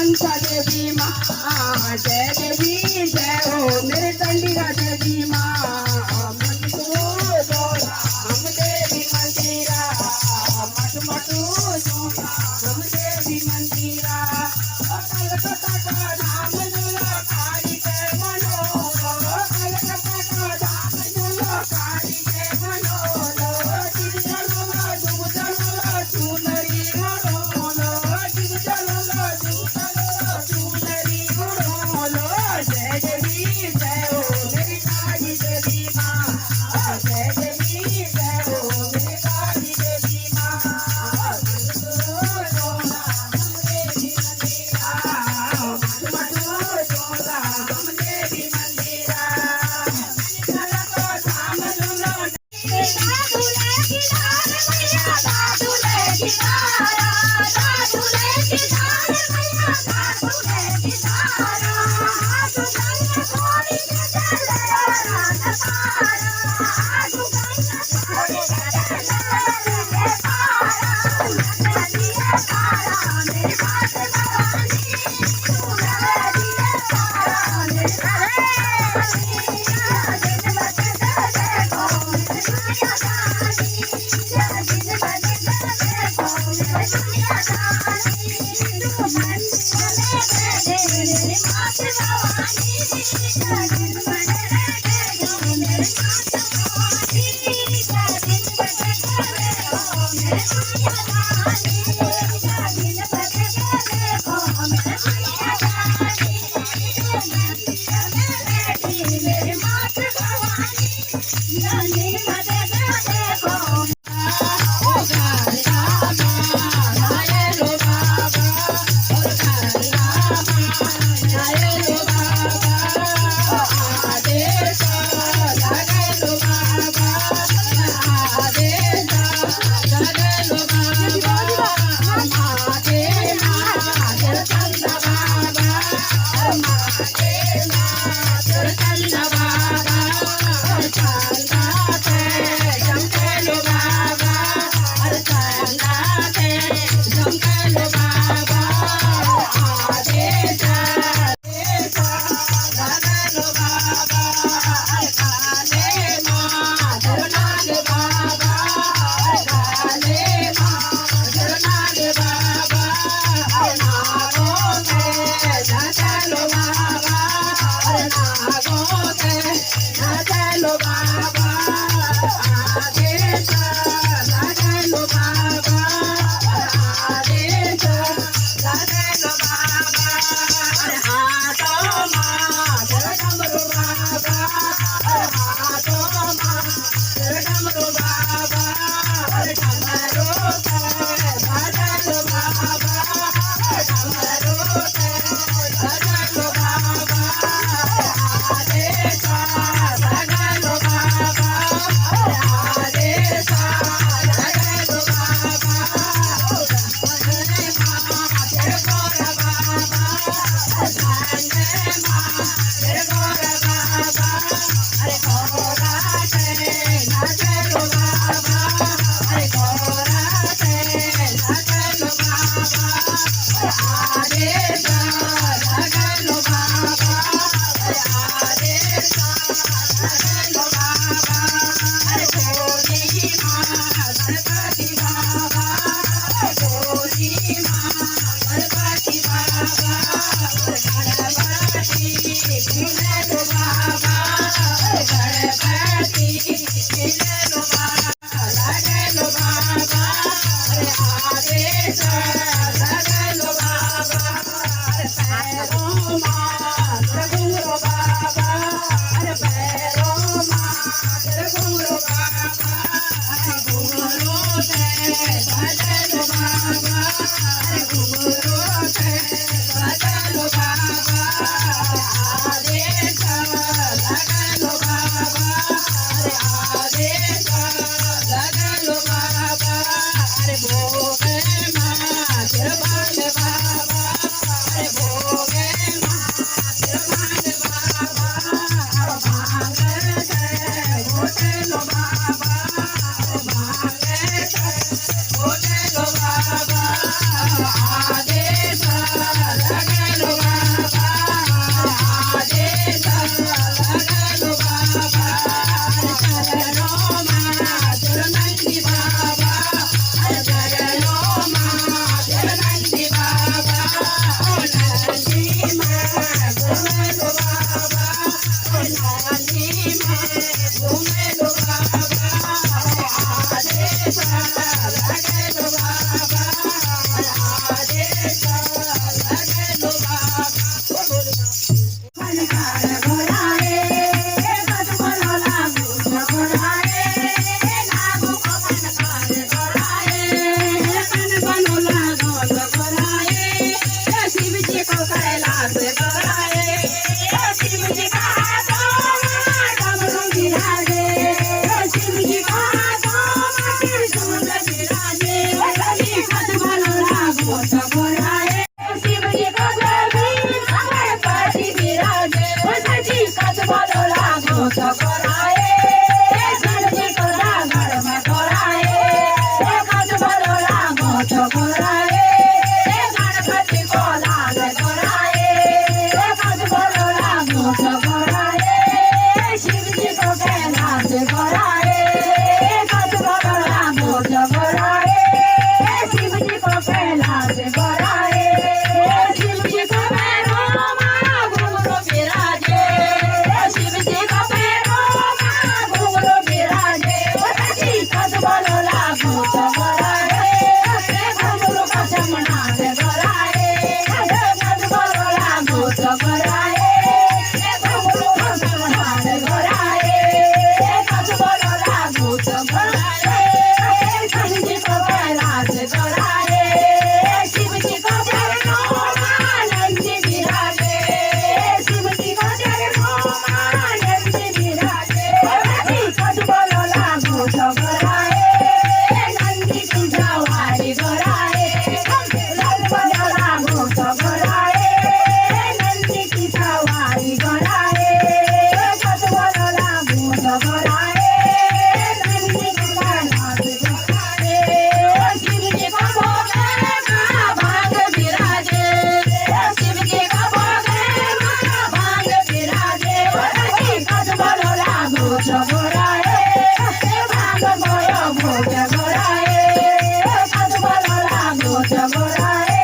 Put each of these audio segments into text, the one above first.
मनसा देवी माँ जय देवी जय हो मेरे चंडिका देवी माँ मटू जोड़ा हम देवी मंदिरा मटू मटू जोड़ा हम देवी मंदिरा कलकत्ता का धाम झूलो काली जय मनोलो कलकत्ता का धाम झूलो काली जय मनोलो जिग जलोलो जुग जलोलो चुनरी घोड़ोलो जिग जलोलो जुग जलोलो चुनरी घोड़ोलो जय देवी जय हो मेरी काली देवी माँ जय देवी जय हो मेरी काली देवी माँ को कैलाश कराए शिव जी का डमरू बिराजे शिव जी का त्रिशूल बिराजे सजी खत बनोला घोष बोलाए शिव जी को गणपति बिराजे सजी खत बनोला घोष बोलाए गणपति को गढ़ में कराए खत बनोला घोष बोलाए गणपति को लाल कराए खत बनोला घोष बोलाए शिव जी को कैलाश कराए खत बनोला घोष बोलाए शिव जी को कैलाश कराए शिव जी को पैरों में घुंघरू बिराजे शिव जी को पैरों में घुंघरू बिराजे सजी खत बनोला घोष बोलाए घुंघरू का चमनाद कराए खत बनोला घोष बोलाए घुंघरू का चमनाद कराए खत बनोला घोष बोलाए शिव जी को कैलाश कराए शिव जी को चरणों में नंदी बिराजे शिव जी को चरणों में नंदी बिराजे सजी खत बनोला घोष बोलाए नंदी की सवारी कराए लाल बनोला घोष बोलाए नंदी की सवारी कराए खत बनोला घोष बोलाए नंदी की कैलाश कराए शिव जी को भोगे भांग बिराजे शिव जी को भोगे भांग बिराजे सजी खत बनोला घोष बोलाए भांग मोयो भोग बोलाए खत बनोला घोष बोलाए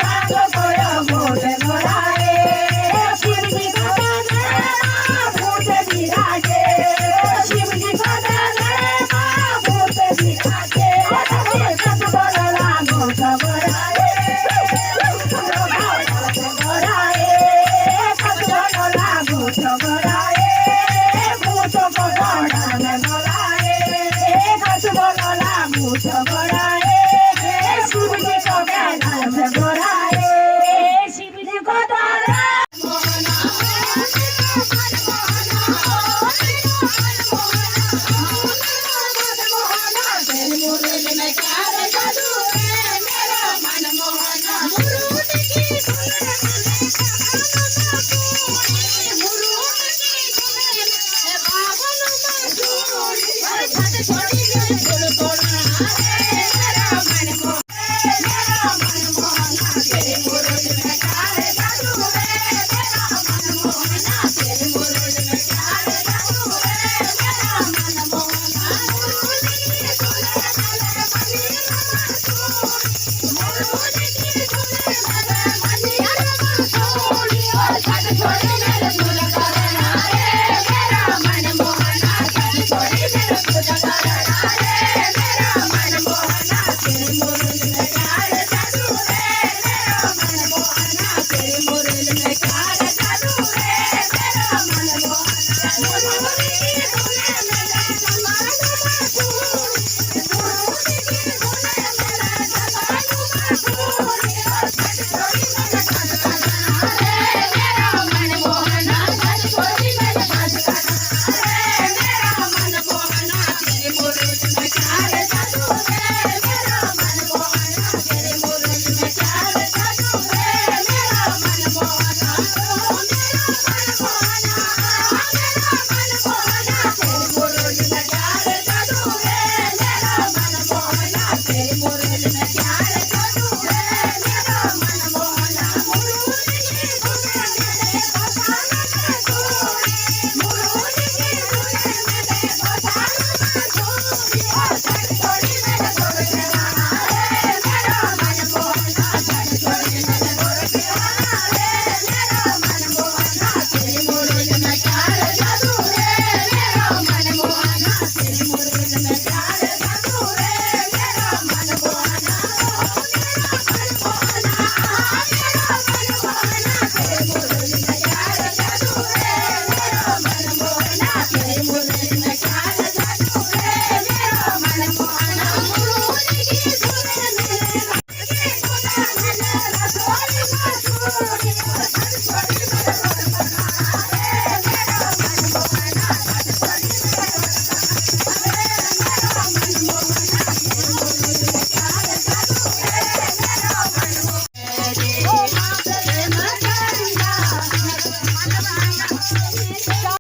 भांग मोयो भोग बोलाए शिव जी को भूत बिराजे शिव जी को भूत बिराजे खत बनोला घोष बोलाए बोलाए खत बनोला घोष बोलाए भूत को गढ़ में बोलाए खत बनोला घोष बोलाए शिव जी को कैलाश बोलाए शिव जी को